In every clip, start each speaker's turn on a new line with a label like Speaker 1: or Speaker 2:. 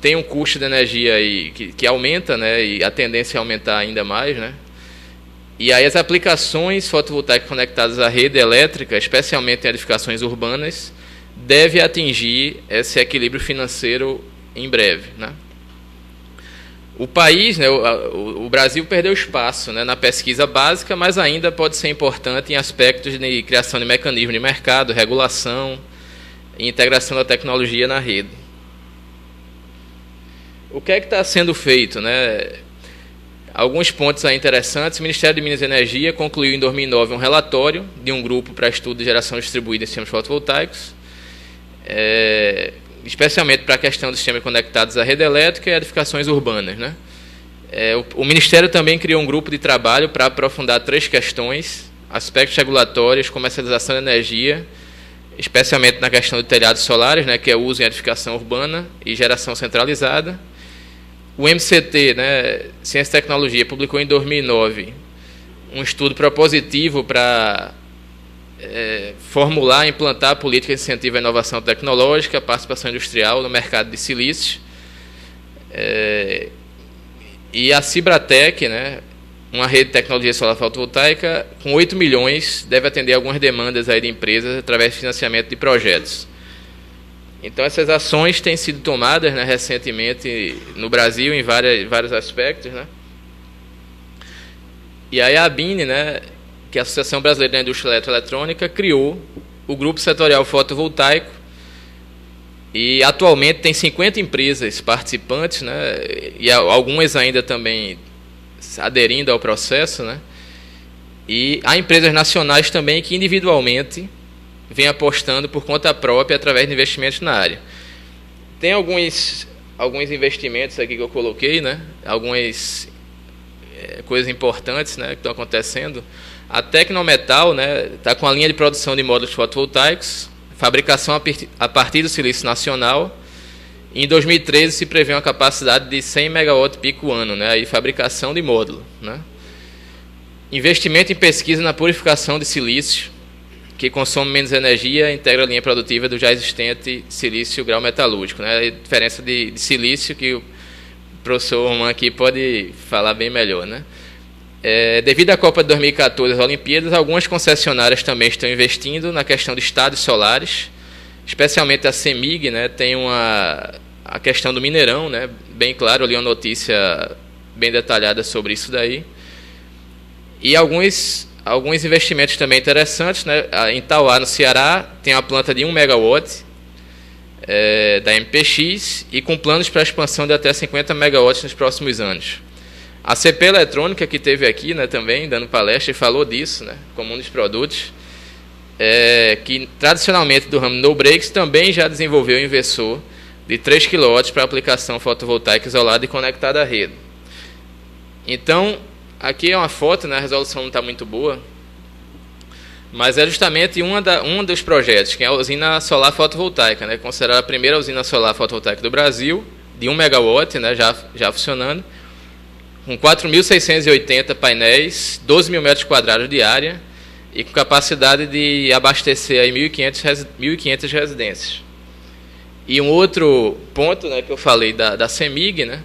Speaker 1: tem um custo de energia aí que aumenta, né, e a tendência é aumentar ainda mais, né? E aí as aplicações fotovoltaicas conectadas à rede elétrica, especialmente em edificações urbanas, deve atingir esse equilíbrio financeiro em breve, né? O país, né, o Brasil perdeu espaço, né, na pesquisa básica, mas ainda pode ser importante em aspectos de criação de mecanismos de mercado, regulação e integração da tecnologia na rede. O que é que está sendo feito, né? Alguns pontos aí interessantes. O Ministério de Minas e Energia concluiu em 2009 um relatório de um grupo para estudo de geração distribuída em sistemas fotovoltaicos, especialmente para a questão dos sistemas conectados à rede elétrica e edificações urbanas, né? O Ministério também criou um grupo de trabalho para aprofundar 3 questões: aspectos regulatórios, comercialização de energia, especialmente na questão de telhados solares, né, que é o uso em edificação urbana e geração centralizada. O MCT, né, Ciência e Tecnologia, publicou em 2009 um estudo propositivo para formular e implantar políticas de incentivo à inovação tecnológica, participação industrial no mercado de silício. E a Cibratec, né, uma rede de tecnologia solar fotovoltaica, com 8 milhões, deve atender algumas demandas aí de empresas através de financiamento de projetos. Então, essas ações têm sido tomadas, né, recentemente no Brasil, em vários aspectos, né? E aí a ABINE, né, que é a Associação Brasileira da Indústria Eletroeletrônica, criou o Grupo Setorial Fotovoltaico, e atualmente tem 50 empresas participantes, né, e algumas ainda também aderindo ao processo, né? E há empresas nacionais também que individualmente vêm apostando por conta própria através de investimentos na área. Tem alguns investimentos aqui que eu coloquei, né? Algumas coisas importantes, né, que estão acontecendo. A Tecnometal, né, está com a linha de produção de módulos fotovoltaicos, fabricação a partir do silício nacional. Em 2013 se prevê uma capacidade de 100 megawatt pico ano, né, aí fabricação de módulo, né. Investimento em pesquisa na purificação de silício, que consome menos energia e integra a linha produtiva do já existente silício grau metalúrgico, né, a diferença de silício que o professor Roman aqui pode falar bem melhor, né. Devido à Copa de 2014 às Olimpíadas, algumas concessionárias também estão investindo na questão de estádios solares, especialmente a CEMIG, né, tem a questão do Mineirão, né, bem claro, eu li uma notícia bem detalhada sobre isso daí. E alguns investimentos também interessantes, né, em Tauá, no Ceará, tem uma planta de 1 megawatt da MPX e com planos para expansão de até 50 megawatts nos próximos anos. A CP Eletrônica, que esteve aqui, né, também dando palestra e falou disso, né, como um dos produtos, que tradicionalmente do ramo no breaks também já desenvolveu um inversor de 3 kW para aplicação fotovoltaica isolada e conectada à rede. Então, aqui é uma foto, né, a resolução não está muito boa, mas é justamente um dos projetos, que é a usina solar fotovoltaica, né, considerada a primeira usina solar fotovoltaica do Brasil, de 1 megawatt, né, já funcionando, com 4.680 painéis, 12 mil metros quadrados de área e com capacidade de abastecer aí 1.500 residências. E um outro ponto, né, que eu falei da CEMIG, né,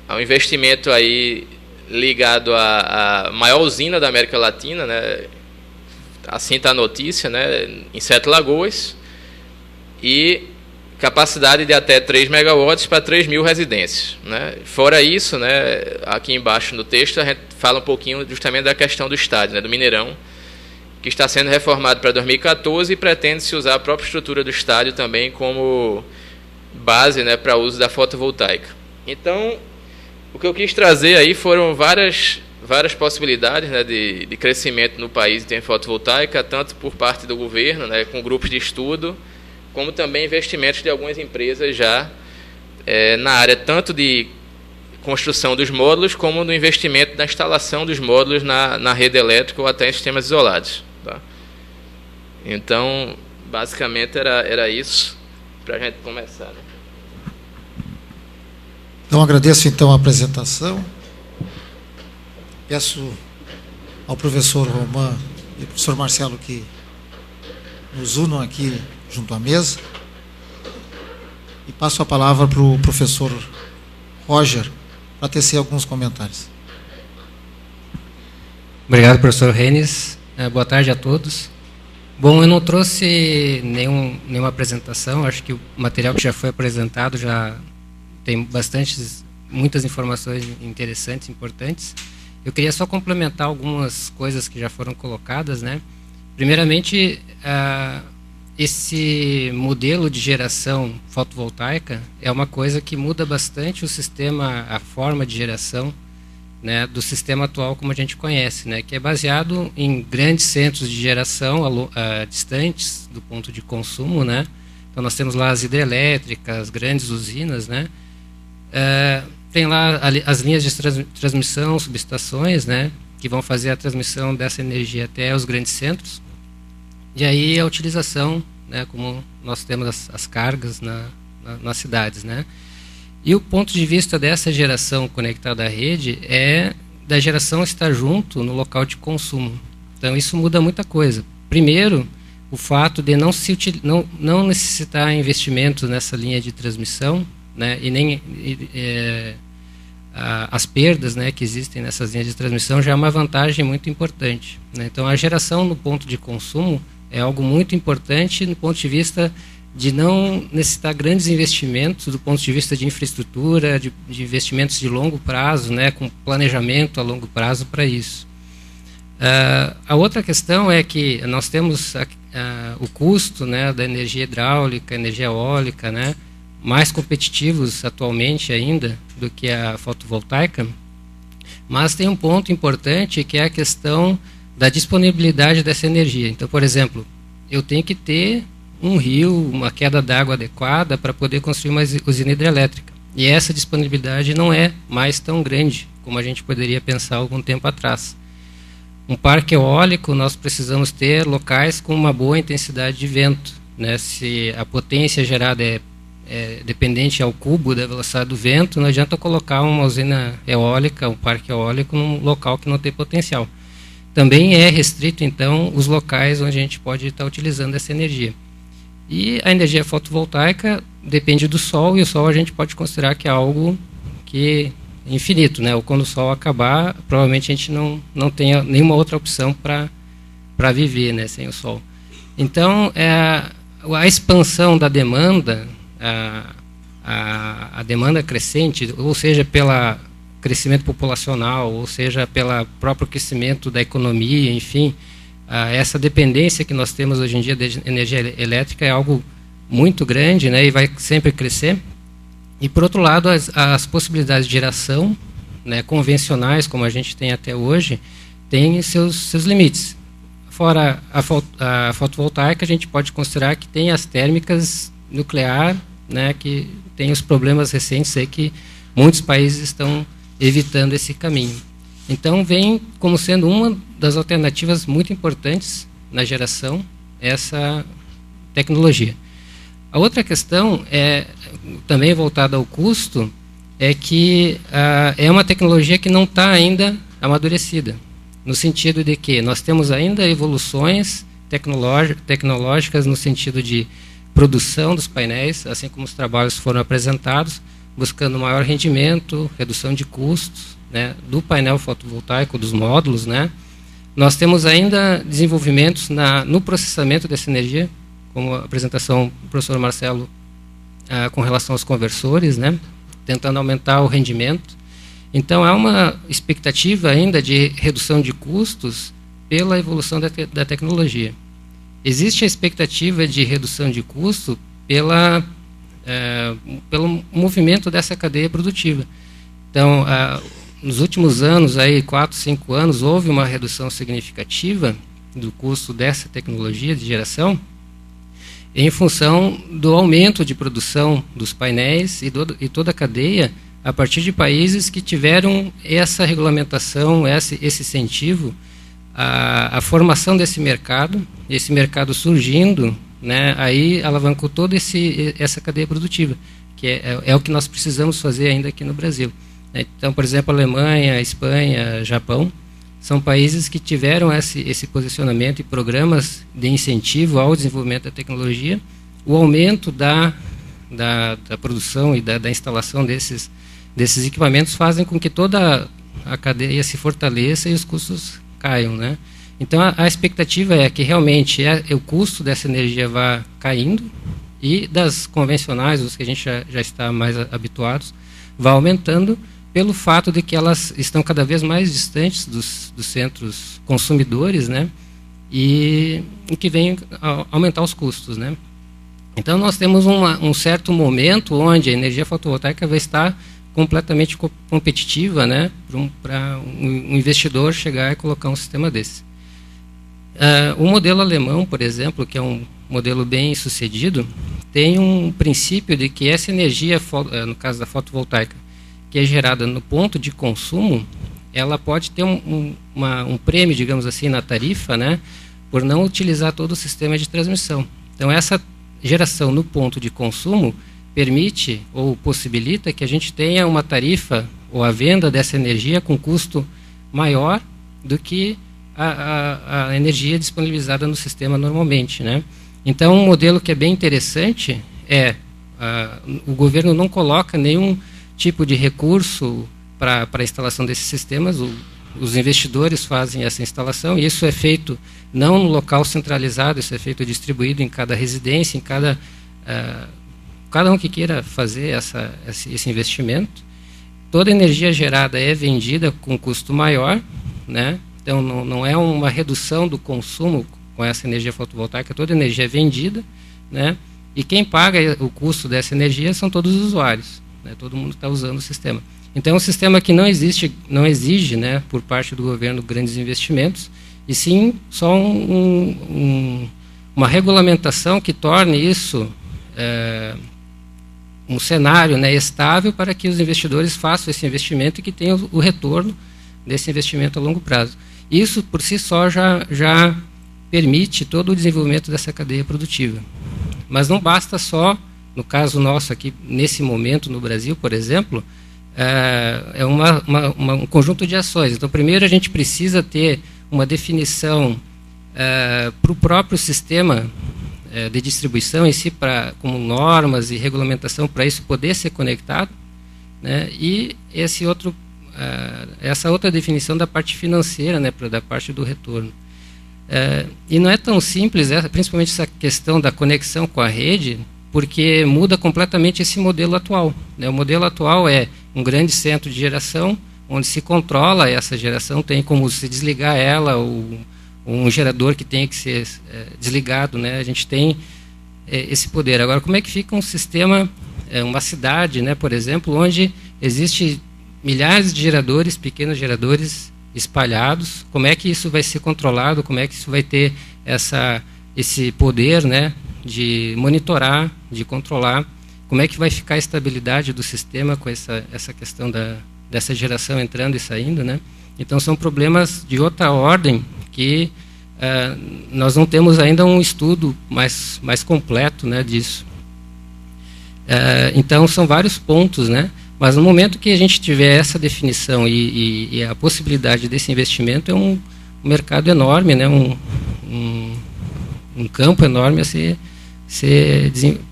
Speaker 1: é um investimento aí ligado à maior usina da América Latina, né, assim está a notícia, né, em 7 Lagoas, e capacidade de até 3 megawatts para 3 mil residências, né. Fora isso, né, aqui embaixo no texto a gente fala um pouquinho justamente da questão do estádio, né, do Mineirão, que está sendo reformado para 2014 e pretende-se usar a própria estrutura do estádio também como base, né, para uso da fotovoltaica. Então, o que eu quis trazer aí foram várias possibilidades, né, de crescimento no país em termos de fotovoltaica, tanto por parte do governo, né, com grupos de estudo, como também investimentos de algumas empresas já na área tanto de construção dos módulos, como no investimento na instalação dos módulos na rede elétrica ou até em sistemas isolados. Tá? Então, basicamente era isso para a gente começar. Né?
Speaker 2: Então, agradeço então a apresentação. Peço ao professor Roman e ao professor Marcelo que nos unam aqui junto à mesa. E passo a palavra para o professor Roger, para tecer alguns comentários.
Speaker 3: Obrigado, professor Renes. Boa tarde a todos. Bom, eu não trouxe nenhuma apresentação, acho que o material que já foi apresentado já tem muitas informações interessantes, importantes. Eu queria só complementar algumas coisas que já foram colocadas, né? Primeiramente, esse modelo de geração fotovoltaica é uma coisa que muda bastante o sistema, a forma de geração, né, do sistema atual como a gente conhece, né, que é baseado em grandes centros de geração distantes do ponto de consumo, né. Então nós temos lá as hidrelétricas, grandes usinas, né. Tem lá as linhas de transmissão, subestações, né, que vão fazer a transmissão dessa energia até os grandes centros. E aí a utilização, né, como nós temos as cargas nas cidades, né. E o ponto de vista dessa geração conectada à rede é da geração estar junto no local de consumo. Então isso muda muita coisa. Primeiro, o fato de não necessitar investimentos nessa linha de transmissão, né, e nem as perdas, né, que existem nessas linhas de transmissão já é uma vantagem muito importante, né. Então a geração no ponto de consumo é algo muito importante no ponto de vista de não necessitar grandes investimentos do ponto de vista de infraestrutura, de investimentos de longo prazo, né, com planejamento a longo prazo para isso. A outra questão é que nós temos o custo, né, da energia hidráulica, energia eólica, né, mais competitivos atualmente ainda do que a fotovoltaica, mas tem um ponto importante que é a questão da disponibilidade dessa energia. Então, por exemplo, eu tenho que ter um rio, uma queda d'água adequada para poder construir uma usina hidrelétrica. E essa disponibilidade não é mais tão grande como a gente poderia pensar algum tempo atrás. Um parque eólico, nós precisamos ter locais com uma boa intensidade de vento, né? Se a potência gerada é dependente ao cubo da velocidade do vento, não adianta colocar uma usina eólica, um parque eólico, num local que não tem potencial. Também é restrito, então, os locais onde a gente pode estar utilizando essa energia. E a energia fotovoltaica depende do sol, e o sol a gente pode considerar que é algo que é infinito, né? Ou quando o sol acabar, provavelmente a gente não tenha nenhuma outra opção para viver, né, sem o sol. Então, a expansão da demanda, a demanda crescente, ou seja, pelo crescimento populacional, ou seja, pelo próprio crescimento da economia, enfim, essa dependência que nós temos hoje em dia de energia elétrica é algo muito grande, né, e vai sempre crescer. E, por outro lado, as possibilidades de geração, né, convencionais, como a gente tem até hoje, têm seus limites. Fora a fotovoltaica, a gente pode considerar que tem as térmicas nuclear, né, que tem os problemas recentes aí que muitos países estão evitando esse caminho. Então, vem como sendo uma das alternativas muito importantes na geração essa tecnologia. A outra questão, também voltada ao custo, é que é uma tecnologia que não está ainda amadurecida, no sentido de que nós temos ainda evoluções tecnológicas no sentido de produção dos painéis, assim como os trabalhos foram apresentados, buscando maior rendimento, redução de custos, né, do painel fotovoltaico, dos módulos, né. Nós temos ainda desenvolvimentos no processamento dessa energia, como a apresentação do professor Marcelo com relação aos conversores, né, tentando aumentar o rendimento. Então, há uma expectativa ainda de redução de custos pela evolução da tecnologia. Existe a expectativa de redução de custo pelo movimento dessa cadeia produtiva. Então, nos últimos anos, 4, 5 anos, houve uma redução significativa do custo dessa tecnologia de geração em função do aumento de produção dos painéis e toda a cadeia a partir de países que tiveram essa regulamentação, esse incentivo, a formação desse mercado, esse mercado surgindo, né, aí alavancou toda essa cadeia produtiva, que é o que nós precisamos fazer ainda aqui no Brasil. Então, por exemplo, Alemanha, Espanha, Japão, são países que tiveram esse posicionamento e programas de incentivo ao desenvolvimento da tecnologia, o aumento da da produção e da instalação desses equipamentos fazem com que toda a cadeia se fortaleça e os custos caiam, né? Então a expectativa é que realmente o custo dessa energia vá caindo e das convencionais, os que a gente já está mais habituados, vá aumentando pelo fato de que elas estão cada vez mais distantes dos centros consumidores, né? E que vem a aumentar os custos, né? Então nós temos um certo momento onde a energia fotovoltaica vai estar completamente competitiva, né, para um investidor chegar e colocar um sistema desse. O modelo alemão, por exemplo, que é um modelo bem sucedido, tem um princípio de que essa energia, no caso da fotovoltaica, que é gerada no ponto de consumo, ela pode ter um prêmio, digamos assim, na tarifa, né, por não utilizar todo o sistema de transmissão. Então essa geração no ponto de consumo permite ou possibilita que a gente tenha uma tarifa ou a venda dessa energia com custo maior do que a energia disponibilizada no sistema normalmente, né? Então, um modelo que é bem interessante é o governo não coloca nenhum tipo de recurso para a instalação desses sistemas, os investidores fazem essa instalação, e isso é feito não no local centralizado, isso é feito distribuído em cada residência, em cada um que queira fazer esse investimento. Toda a energia gerada é vendida com custo maior, né? Então não é uma redução do consumo com essa energia fotovoltaica, toda a energia é vendida, né? E quem paga o custo dessa energia são todos os usuários, né? Todo mundo está usando o sistema. Então é um sistema que não exige, né, por parte do governo grandes investimentos, e sim só uma regulamentação que torne isso um cenário, né, estável para que os investidores façam esse investimento e que tenham o retorno desse investimento a longo prazo. Isso, por si só, já permite todo o desenvolvimento dessa cadeia produtiva. Mas não basta só, no caso nosso aqui, nesse momento no Brasil, por exemplo, é um conjunto de ações. Então, primeiro a gente precisa ter uma definição para o próprio sistema de distribuição em si, como normas e regulamentação para isso poder ser conectado, né? E essa outra definição da parte financeira, né, da parte do retorno. E não é tão simples, principalmente essa questão da conexão com a rede, porque muda completamente esse modelo atual, né? O modelo atual é um grande centro de geração, onde se controla essa geração, tem como se desligar ela, ou um gerador que tem que ser desligado, né? A gente tem esse poder. Agora, como é que fica um sistema, uma cidade, né, por exemplo, onde existe milhares de geradores, pequenos geradores espalhados? Como é que isso vai ser controlado? Como é que isso vai ter esse poder, né, de monitorar, de controlar? Como é que vai ficar a estabilidade do sistema com essa questão dessa geração entrando e saindo, né? Então são problemas de outra ordem que nós não temos ainda um estudo mais completo, né, disso. Então são vários pontos, né? Mas no momento que a gente tiver essa definição e a possibilidade desse investimento, é um mercado enorme, né? um campo enorme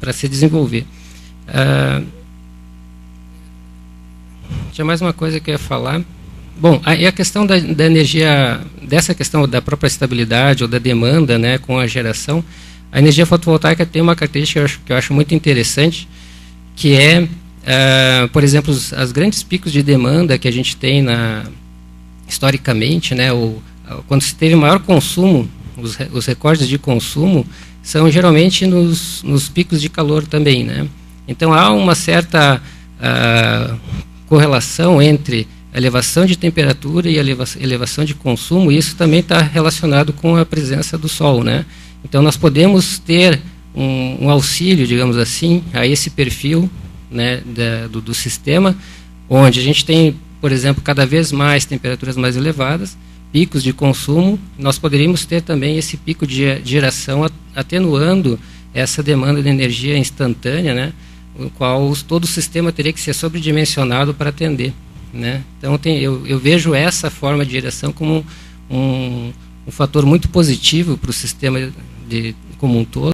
Speaker 3: para se desenvolver. Tinha mais uma coisa que eu ia falar. Bom, e a questão da energia, dessa questão da própria estabilidade ou da demanda, né, com a geração, a energia fotovoltaica tem uma característica que eu acho muito interessante, que é, por exemplo, os grandes picos de demanda que a gente tem historicamente, né, quando se teve maior consumo, os recordes de consumo são geralmente nos picos de calor também, né? Então há uma certa correlação entre a elevação de temperatura e a elevação de consumo, e isso também está relacionado com a presença do sol, né? Então nós podemos ter um auxílio, digamos assim, a esse perfil, né, do sistema, onde a gente tem, por exemplo, cada vez mais temperaturas mais elevadas, picos de consumo. Nós poderíamos ter também esse pico de geração atenuando essa demanda de energia instantânea, né, o qual todo o sistema teria que ser sobredimensionado para atender, né? Então eu vejo essa forma de geração como um fator muito positivo para o sistema como um todo.